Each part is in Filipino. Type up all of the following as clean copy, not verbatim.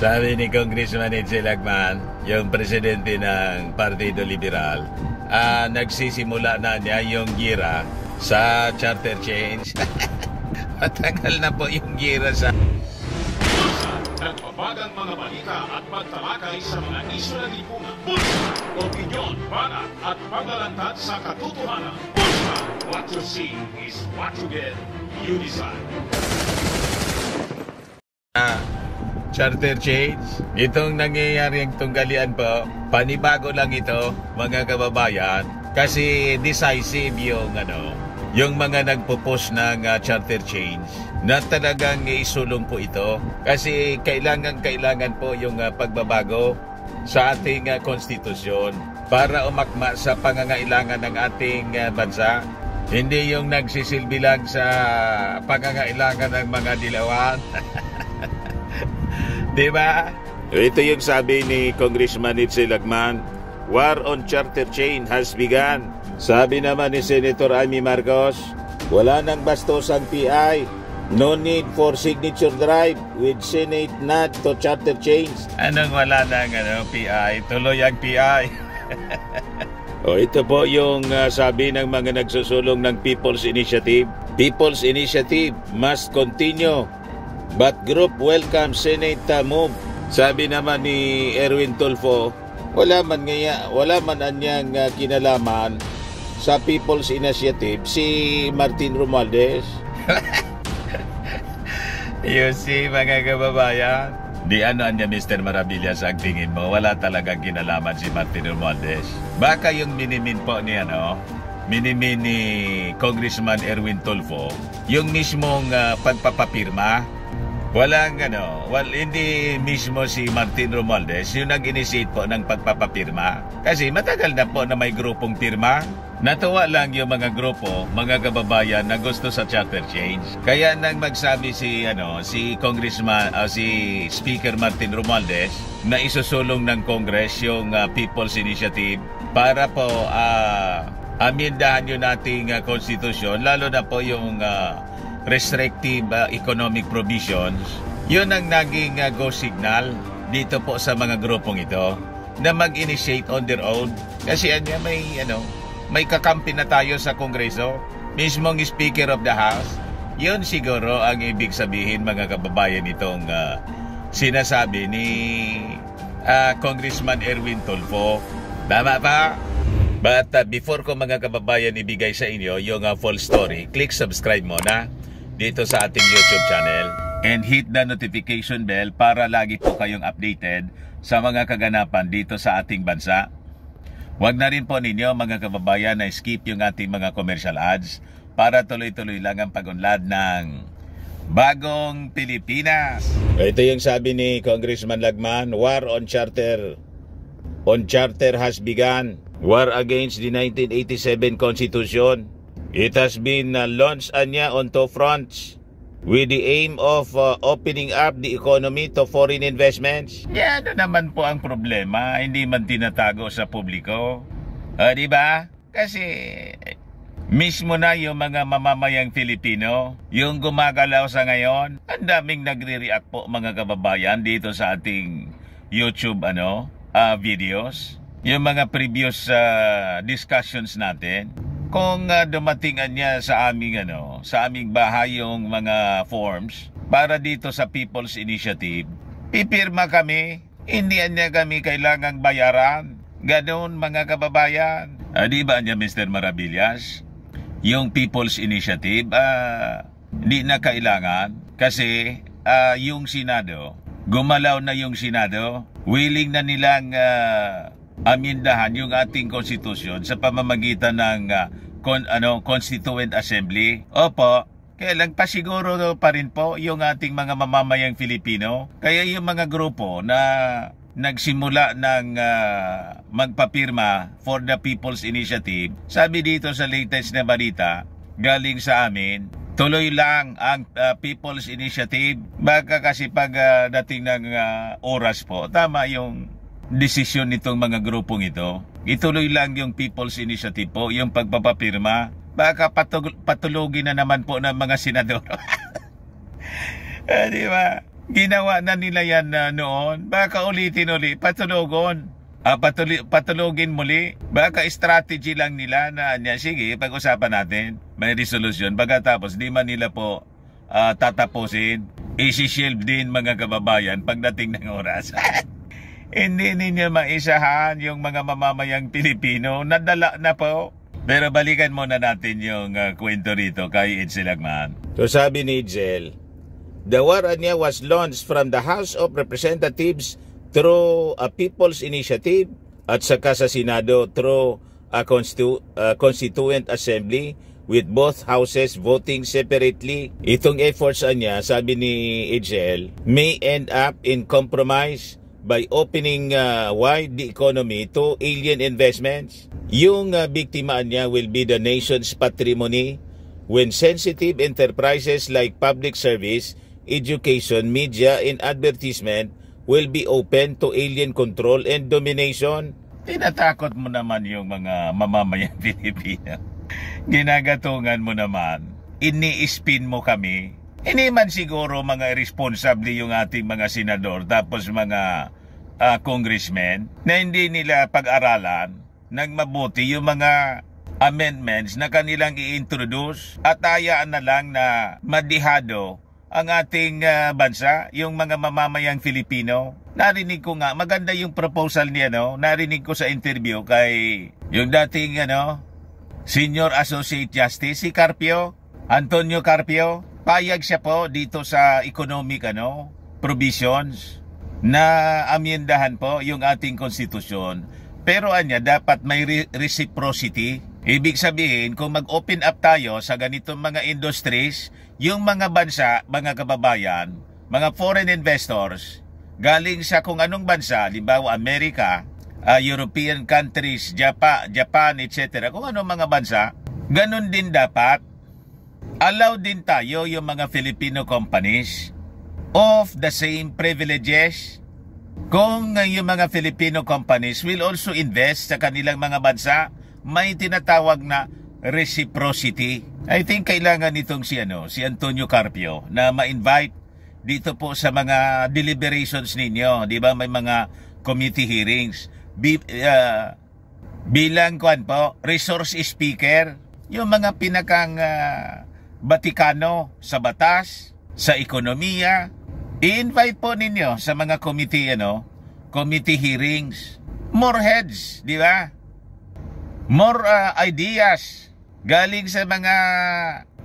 Sabi ni Congressman Edsel Lagman, yung presidente ng Partido Liberal, nagsisimula na niya yung gira sa charter change. Matagal na po yung gira sa... Nagbabagang mga balita at pagtalakay sa mga isyu na lipunan. Bulsa, opinyon, banat at paglalantad sa katotohanan. Bulsa, what you see is what you get. You decide. Charter change, itong nangyayaring tunggalian po, panibago lang ito mga kababayan, kasi decisive yung mga nagpo-post ng charter change na talagang isulong po ito, kasi kailangan po yung pagbabago sa ating konstitusyon para umakma sa pangangailangan ng ating bansa. Hindi yung nagsisilbi lang sa pangangailangan ng mga dilawan. Diba? Ito yung sabi ni Congressman Edsel Lagman, war on charter change has begun. Sabi naman ni Senator Amy Marcos, wala nang bastos ang PI. No need for signature drive with Senate nod to charter change. Anong wala nang PI? Tuloy ang PI. Ito po yung sabi ng mga nagsusulong ng People's Initiative. People's Initiative must continue, but group welcome Senate move. Sabi naman ni Erwin Tulfo, wala man anyang kinalaman sa People's Initiative si Martin Romualdez. You see, mga kababayan, di anya Mr. Maravillas ang tingin mo, wala talagang kinalaman si Martin Romualdez. Baka yung minimin po ni minimin ni Congressman Erwin Tulfo, yung mismong pagpapapirma. Hindi mismo si Martin Romualdez yung nag-initiate po ng pagpapapirma. Kasi matagal na po na may grupong pirma. Natuwa lang yung mga grupo, mga kababayan na gusto sa charter change. Kaya nang magsabi si Congressman, si Speaker Martin Romualdez na isusulong ng Congress yung People's Initiative para po amindahan yung nating konstitusyon, lalo na po yung restrictive economic provisions. Yun ang naging go signal dito po sa mga grupong ito na mag-initiate on their own. Kasi may kakampi na tayo sa Kongreso, mismong Speaker of the House. Yun siguro ang ibig sabihin, mga kababayan, itong sinasabi ni Congressman Erwin Tulfo. Tama pa? But before ko, mga kababayan, ibigay sa inyo yung full story, click subscribe muna dito sa ating YouTube channel and hit the notification bell para lagi po kayong updated sa mga kaganapan dito sa ating bansa. Huwag na rin po ninyo, mga kababayan, na skip yung ating mga commercial ads para tuloy-tuloy lang ang pag-unlad ng Bagong Pilipinas. Ito yung sabi ni Congressman Lagman, war on charter has begun. War against the 1987 Constitution. It has been launched on two fronts with the aim of opening up the economy to foreign investments. Yan naman po ang problema, hindi man tinatago sa publiko. Di ba? Kasi mismo na yung mga mamamayang Filipino, yung gumagalaw sa ngayon, ang daming nagre-react po, mga kababayan, dito sa ating YouTube videos. Yung mga previous discussions natin. Kung dumatingan niya sa aming bahay yung mga forms para dito sa People's Initiative, pipirma kami, hindi niya kami kailangang bayaran. Ganoon, mga kababayan. Di ba niya, Mr. Maravillas? Yung People's Initiative, di na kailangan kasi yung Senado, gumalaw na yung Senado, willing na nilang amindahan yung ating konstitusyon sa pamamagitan ng Constituent Assembly. Opo, kaya lang pasiguro pa rin po yung ating mga mamamayang Filipino. Kaya yung mga grupo na nagsimula ng magpapirma for the People's Initiative, sabi dito sa latest na balita galing sa amin, tuloy lang ang People's Initiative. Baka kasi pag dating ng oras po, tama yung desisyon nitong mga grupong ito, ituloy lang yung People's Initiative po, yung pagpapapirma. Baka patulugin na naman po ng mga senador. Di ba? Ginawa na nila yan noon. Baka ulitin ulit, patulugon. Patulugin muli. Baka strategy lang nila na sige, pag-usapan natin. May resolution. Pagkatapos, di man nila po tatapusin. Isi-shield din mga kababayan pagdating ng oras. Hindi ninyo maisahan yung mga mamamayang Pilipino. Nadala na po. Pero balikan muna natin yung kwento rito kay Edsel Lagman. So sabi ni Edsel, the war niya was launched from the House of Representatives through a People's Initiative at saka sa Senado through a Constituent Assembly with both houses voting separately. Itong efforts niya, sabi ni Edsel, may end up in compromise by opening wide the economy to alien investments. Yung biktima niya will be the nation's patrimony when sensitive enterprises like public service, education, media, and advertisement will be open to alien control and domination. Tinatakot mo naman yung mga mamamayang Pilipino. Ginagatungan mo naman. Ini-spin mo kami. Hindi man siguro mga irresponsible yung ating mga senador tapos mga congressmen na hindi nila pag-aralan ng mabuti yung mga amendments na kanilang i-introduce at hayaan na lang na madihado ang ating bansa, yung mga mamamayang Filipino. Narinig ko nga, maganda yung proposal niya, no? Narinig ko sa interview kay yung dating Senior Associate Justice, si Carpio, Antonio Carpio. Payag siya po dito sa economic provisions na amyendahan po yung ating konstitusyon. Pero dapat may reciprocity. Ibig sabihin, kung mag-open up tayo sa ganitong mga industries, yung mga bansa, mga kababayan, mga foreign investors, galing sa kung anong bansa, halimbawa Amerika, European countries, Japan, etc., kung anong mga bansa, ganun din dapat. Allow din tayo yung mga Filipino companies of the same privileges. Kung yung mga Filipino companies will also invest sa kanilang mga bansa, may tinatawag na reciprocity. I think kailangan nitong si Antonio Carpio na ma-invite dito po sa mga deliberations ninyo. Di ba may mga committee hearings. Bilang resource speaker, yung mga pinakang Batikano sa batas, sa ekonomiya, i-invite po ninyo sa mga committee, committee hearings. More heads, di ba? More ideas galing sa mga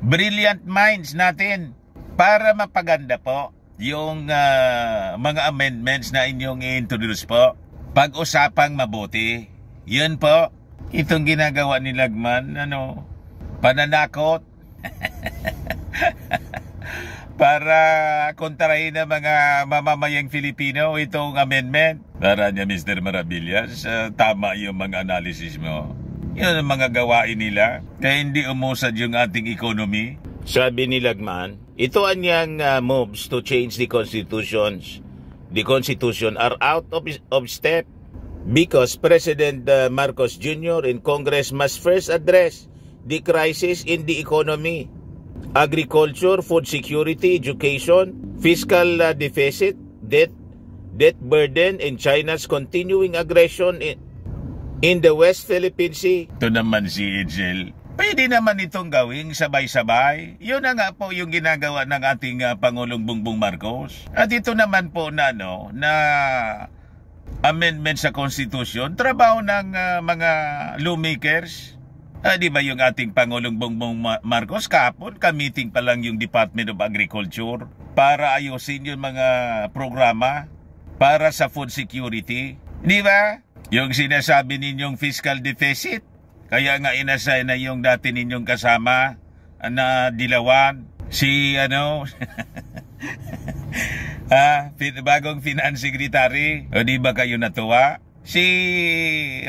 brilliant minds natin para mapaganda po yung mga amendments na inyong i-introduce po. Pag-usapang mabuti. Yun po, itong ginagawa ni Lagman, pananakot. Para kontrahin ng mga mamamayang Filipino itong amendment. Para niya, Mr. Maravillas, tama yung mga analysis mo. Yun ang mga gawain nila. Kaya hindi umusad yung ating economy. Sabi ni Lagman, ito anyang moves to change the constitution are out of step because President Marcos Jr. and Congress must first address the crisis in the economy, agriculture, food security, education, fiscal deficit, debt burden, and China's continuing aggression in the West Philippine Sea. Ito naman si Edsel. Pwede naman itong gawing sabay-sabay. Yun na nga po yung ginagawa ng ating Pangulong Bongbong Marcos. At ito naman po na amendment sa Constitution, trabaho ng mga lawmakers. Di ba yung ating Pangulong Bongbong Marcos kahapon, ka-meeting pa lang yung Department of Agriculture para ayusin yung mga programa para sa food security. Di ba? Yung sinasabi ninyong fiscal deficit, kaya nga inassign na yung dati ninyong kasama na Dilawan, si bagong finance secretary. O di ba kayo natuwa? Si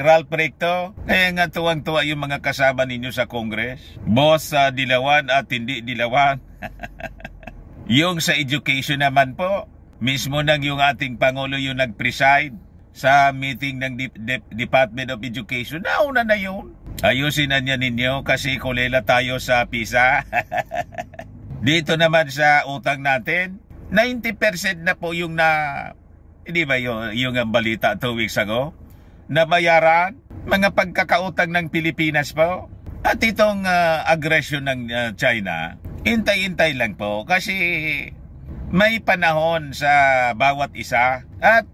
Ralph Recto, kaya nga tuwang-tuwa yung mga kasama ninyo sa Congress. Boss Dilawan at hindi Dilawan. Yung sa education naman po, mismo nang yung ating Pangulo yung nag-preside sa meeting ng Department of Education. Nauna na yun. Ayusin na niya ninyo kasi kulela tayo sa PISA. Dito naman sa utang natin, 90% na po yung hindi ba yung balita 2 weeks ago? Nabayaran mga pagkakautang ng Pilipinas po. At itong aggression ng China, hintay-hintay lang po kasi may panahon sa bawat isa at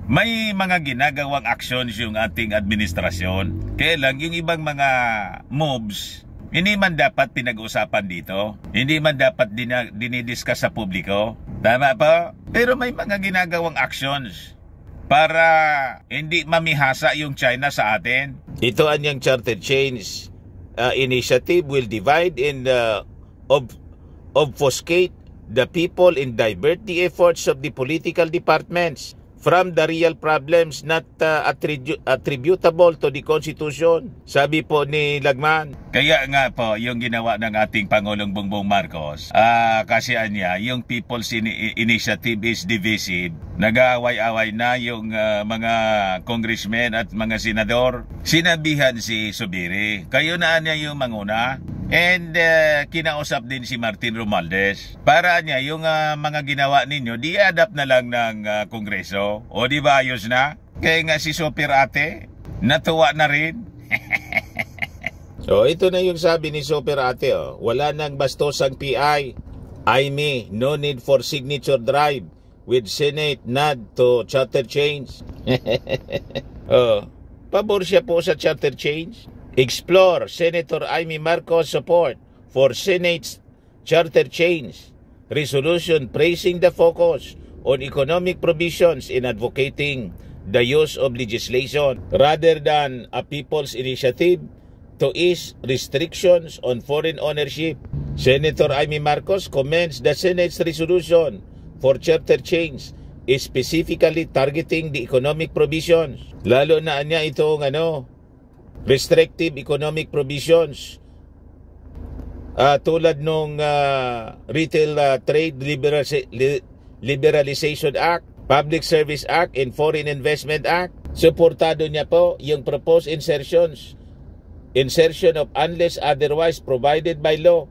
may mga ginagawang actions yung ating administrasyon. Kaya lang yung ibang mga moves, hindi man dapat pinag-usapan dito. Hindi man dapat dinidiscuss sa publiko. Tama po? Pero may mga ginagawang actions para hindi mamihasa yung China sa atin. Ito anyang charter change initiative will divide and obfuscate the people and divert the efforts of the political departments from the real problems not attributable to the Constitution. Sabi po ni Lagman. Kaya nga po, yung ginawa ng ating Pangulong Bongbong Marcos, kasi anya, yung People's Initiative is divisive. Nag-aaway-away na yung mga congressmen at mga senador. Sinabihan si Zubiri, kayo na anya yung manguna. And kinausap din si Martin Romualdez. Para niya, yung mga ginawa ninyo, di-adapt na lang ng Kongreso. O di ba ayos na? Kaya nga si Super Ate, natuwa na rin. So ito na yung sabi ni Super Ate. Oh. Wala nang bastos ang PI. Aimee, no need for signature drive with Senate nod to charter change. Pabor siya po sa charter change. Explore Senator Aimee Marcos' support for Senate's charter change resolution praising the focus on economic provisions in advocating the use of legislation rather than a people's initiative to ease restrictions on foreign ownership. Senator Aimee Marcos commends the Senate's resolution for charter change is specifically targeting the economic provisions. Lalo na niya itong restrictive economic provisions tulad nung Retail Trade Liberalization Act, Public Service Act, and Foreign Investment Act. Suportado niya po yung proposed insertion of unless otherwise provided by law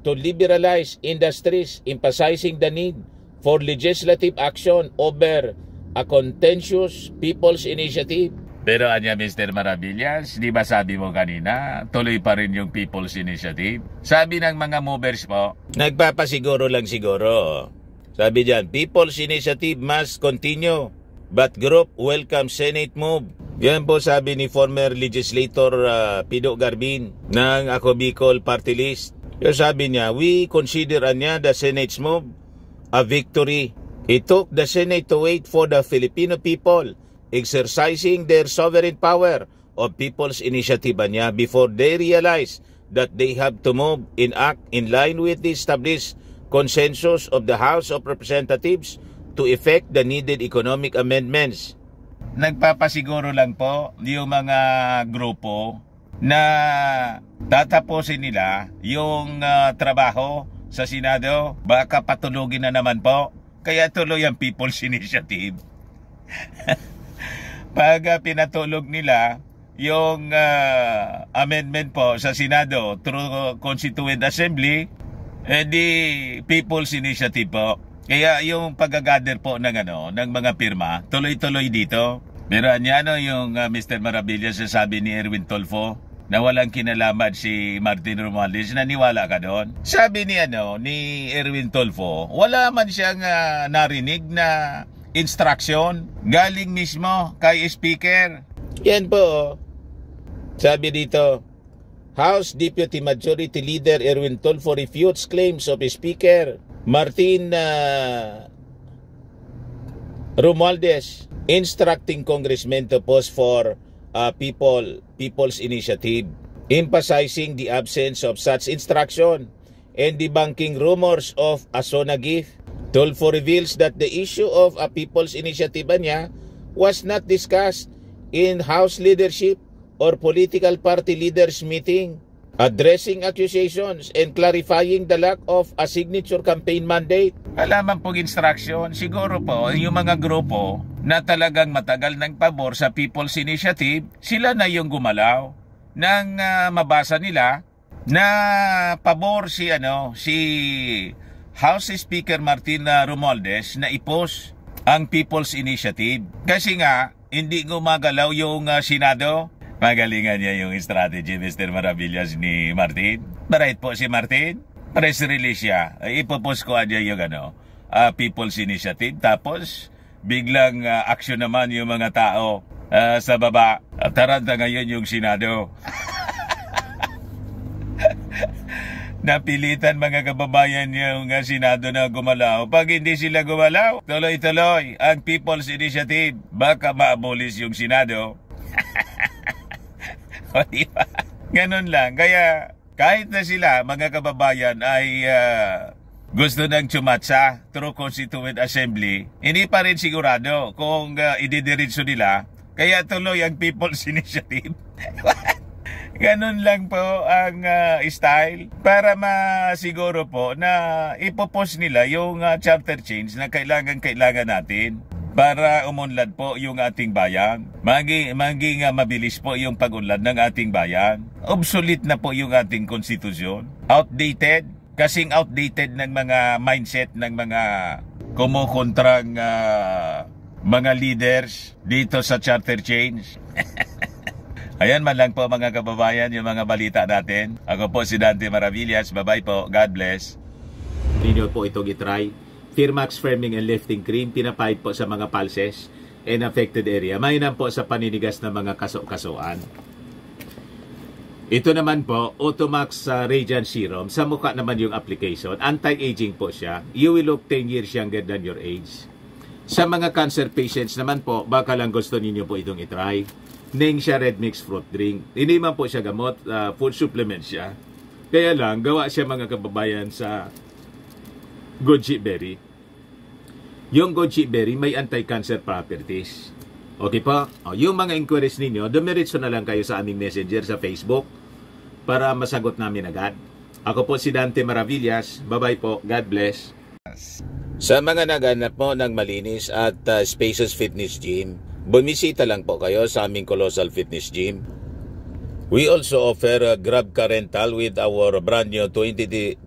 to liberalize industries, emphasizing the need for legislative action over a contentious people's initiative. Pero anya Mr. Maravillas, di ba sabi mo kanina, tuloy pa rin yung People's Initiative? Sabi ng mga movers po, nagpapasiguro lang siguro. Sabi dyan, People's Initiative must continue, but group welcome Senate move. Yan po sabi ni former legislator Pido Garbin ng Ako Bicol Party List. Yung sabi niya, we consider the Senate's move a victory. It took the Senate to wait for the Filipino people exercising their sovereign power of People's Initiative before they realize that they have to move in act in line with the established consensus of the House of Representatives to effect the needed economic amendments. Nagpapasiguro lang po yung mga grupo na tatapusin nila yung trabaho sa Senado. Baka patulugin na naman po. Kaya tuloy ang People's Initiative. Pag pinatulog nila yung amendment po sa Senado through Constituent Assembly, di People's Initiative po. Kaya yung pag-gather po ng mga pirma, tuloy-tuloy dito. Pero yung Mr. Maravillas sabi ni Erwin Tulfo na walang kinalaman si Martin Romualdez, naniwala ka doon? Sabi ni Erwin Tulfo, wala man siyang narinig na instruction galing mismo kay Speaker. Yan po. Sabi dito, House Deputy Majority Leader Erwin Tulfo refutes claims of Speaker Martin Romualdez instructing congressmen to pause for People's Initiative, emphasizing the absence of such instruction and debunking rumors of a SONA gift. Tulfo reveals that the issue of a People's Initiative was not discussed in House leadership or political party leaders meeting, addressing accusations and clarifying the lack of a signature campaign mandate. Alaman pong instruction, siguro po yung mga grupo na talagang matagal ng pabor sa People's Initiative, sila na yung gumalaw nang mabasa nila na pabor si House Speaker Martin Romualdez na i-post ang People's Initiative. Kasi nga, hindi gumagalaw yung Senado. Magalingan niya yung strategy, Mr. Maravillas ni Martin. Right po si Martin. Press release siya. Ipopost ko niya yung People's Initiative. Tapos, biglang action naman yung mga tao sa baba. Taranta ngayon yung Senado. Napilitan mga kababayan yung Senado na gumalaw. Pag hindi sila gumalaw, tuloy-tuloy ang People's Initiative. Baka ma-abolish yung Senado. O diba? Ganun lang. Kaya kahit na sila, mga kababayan, ay gusto nang tsumatsa through Constituent Assembly, hindi pa rin sigurado kung ididiretso nila. Kaya tuloy ang People's Initiative. Ganun lang po ang style para masiguro po na ipopost nila yung chapter change na kailangan natin para umunlad po yung ating bayan. Maging mabilis po yung pag-unlad ng ating bayan. Obsolete na po yung ating konstitusyon. Outdated. Kasing outdated ng mga mindset ng mga kumukontrang mga leaders dito sa chapter change. Ayan man lang po mga kababayan yung mga balita natin. Ako po si Dante Maravillas. Bye-bye po. God bless. Ninyo po itong itry. Firmax Firming and Lifting Cream. Pinapahid po sa mga pulses and affected area. Mainam po sa paninigas ng mga kaso-kasuan. Ito naman po, Automax Radiant Serum. Sa mukha naman yung application. Anti-aging po siya. You will look 10 years younger than your age. Sa mga cancer patients naman po, baka lang gusto ninyo po itong itry. Ning siya Red Mix Fruit Drink. Hindi man po siya gamot, food supplement siya. Kaya lang, gawa siya mga kababayan sa goji berry. Yung goji berry may anti-cancer properties. Okay po? Yung mga inquiries ninyo, dumiretso na lang kayo sa aming messenger sa Facebook para masagot namin agad. Ako po si Dante Maravillas. Bye-bye po. God bless. Sa mga naghanap mo ng malinis at spacious fitness gym, bumisita lang po kayo sa aming Colossal Fitness Gym. We also offer a Grab car rental with our brand new 2023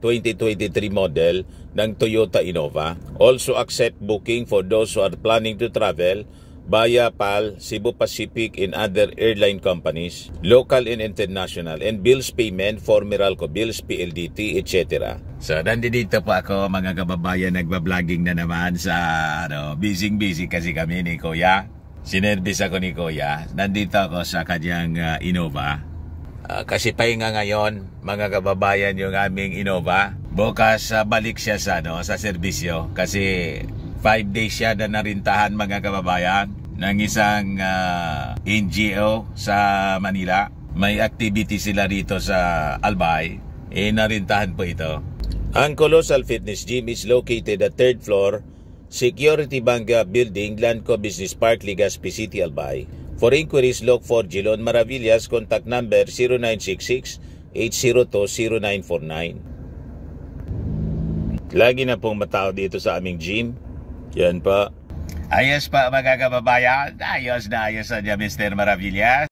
model ng Toyota Innova. Also accept booking for those who are planning to travel via PAL, Cebu Pacific and other airline companies, local and international, and bills payment for Meralco Bills, PLDT, etc. So, nandito po ako mga kababayan, nagbabloging na naman sa busy kasi kami ni Kuya. Sinervis ako ni Kuya. Nandito ako sa kanyang Innova. Kasi pahinga ngayon, mga kababayan, yung aming Innova. Bukas balik siya sa serbisyo. Kasi 5 days siya na narintahan mga kababayan ng isang NGO sa Manila. May activity sila rito sa Albay. Narintahan po ito. Ang Colossal Fitness Gym is located at 3rd floor, Security Bank Building, Landco Business Park, Legazpi City, Albay. For inquiries, look for Jilon Maravillas. Contact number 0966-802-0949. Lagi na pong matao dito sa aming gym. Yan pa. Ayos pa mga kababayan. Ayos na Mr. Maravillas.